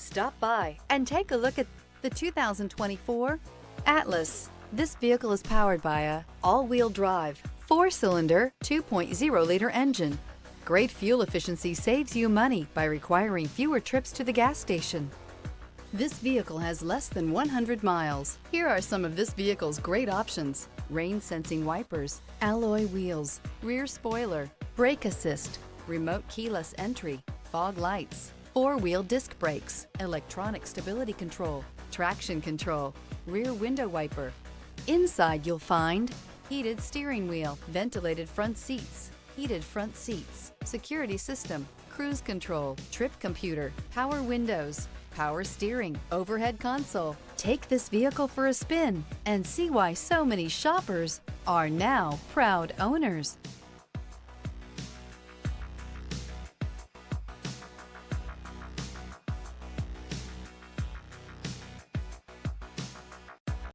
Stop by and take a look at the 2024 Atlas. This vehicle is powered by a all-wheel drive, 4-cylinder, 2.0-liter engine. Great fuel efficiency saves you money by requiring fewer trips to the gas station. This vehicle has less than 100 miles. Here are some of this vehicle's great options: rain-sensing wipers, alloy wheels, rear spoiler, brake assist, remote keyless entry, fog lights, 4-wheel disc brakes, electronic stability control, traction control, rear window wiper. Inside you'll find heated steering wheel, ventilated front seats, heated front seats, security system, cruise control, trip computer, power windows, power steering, overhead console. Take this vehicle for a spin and see why so many shoppers are now proud owners.